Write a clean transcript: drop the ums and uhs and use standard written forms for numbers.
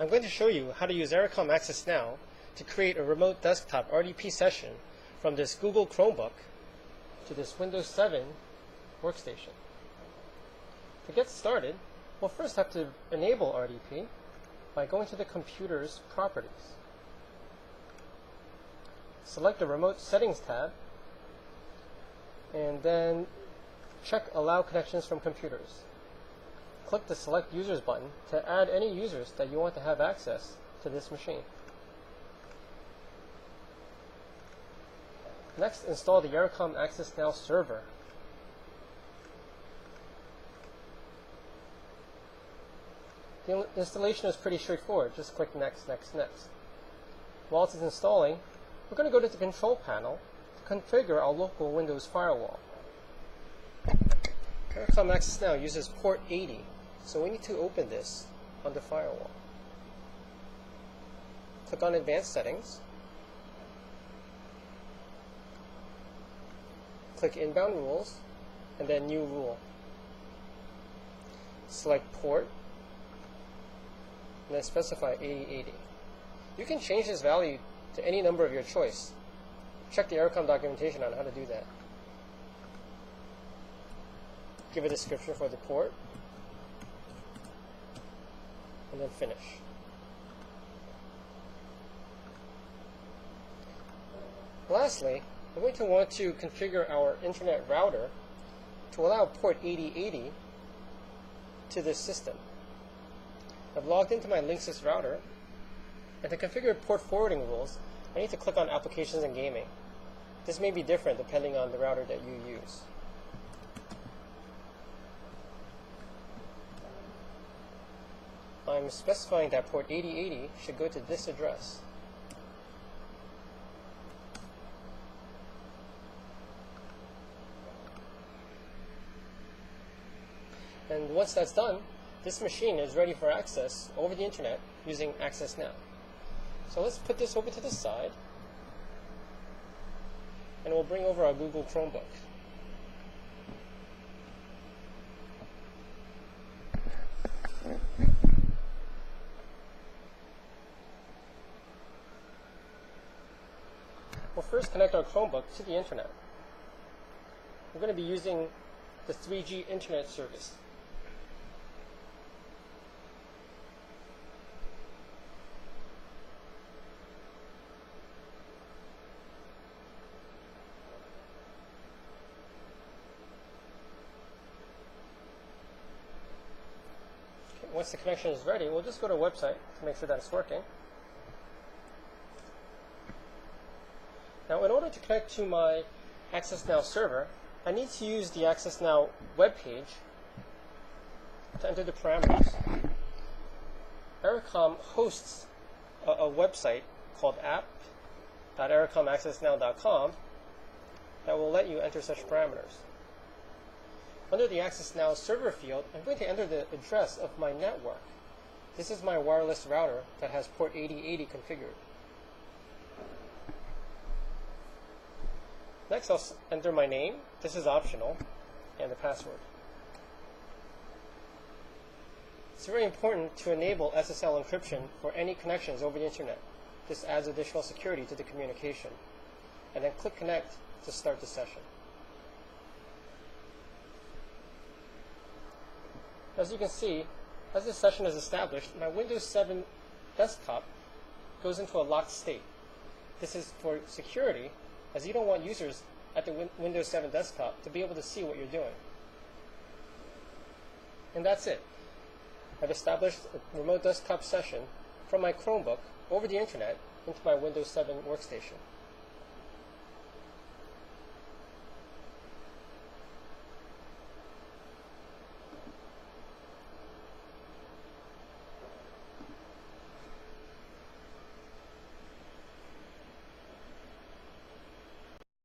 I'm going to show you how to use Ericom Access Now to create a remote desktop RDP session from this Google Chromebook to this Windows 7 workstation. To get started, we'll first have to enable RDP by going to the computer's properties. Select the Remote Settings tab, and then check Allow Connections from Computers. Click the Select Users button to add any users that you want to have access to this machine. Next, install the Ericom Access Now server. The installation is pretty straightforward. Just click Next, Next, Next. While it is installing, we're going to go to the Control Panel to configure our local Windows firewall. Ericom Access Now uses port 80, so we need to open this on the firewall. Click on Advanced Settings. Click Inbound Rules, and then New Rule. Select Port, and then specify 8080. You can change this value to any number of your choice. Check the Ericom documentation on how to do that. Give a description for the port, and then finish. Lastly, we're going to want to configure our internet router to allow port 8080 to this system. I've logged into my Linksys router, and to configure port forwarding rules, I need to click on Applications and Gaming. This may be different depending on the router that you use. I'm specifying that port 8080 should go to this address. And once that's done, this machine is ready for access over the internet using Access Now. So let's put this over to the side, and we'll bring over our Google Chromebook. We'll first connect our Chromebook to the internet. We're going to be using the 3G internet service. Once the connection is ready, we'll just go to a website to make sure that it's working. Now, in order to connect to my Access Now server, I need to use the Access Now web page to enter the parameters. Ericom hosts a website called app.ericomaccessnow.com that will let you enter such parameters. Under the Access Now server field, I'm going to enter the address of my network. This is my wireless router that has port 8080 configured. Next, I'll enter my name. This is optional, and the password. It's very important to enable SSL encryption for any connections over the internet. This adds additional security to the communication. And then click Connect to start the session. As you can see, as this session is established, my Windows 7 desktop goes into a locked state. This is for security, as you don't want users at the Windows 7 desktop to be able to see what you're doing. And that's it. I've established a remote desktop session from my Chromebook over the internet into my Windows 7 workstation.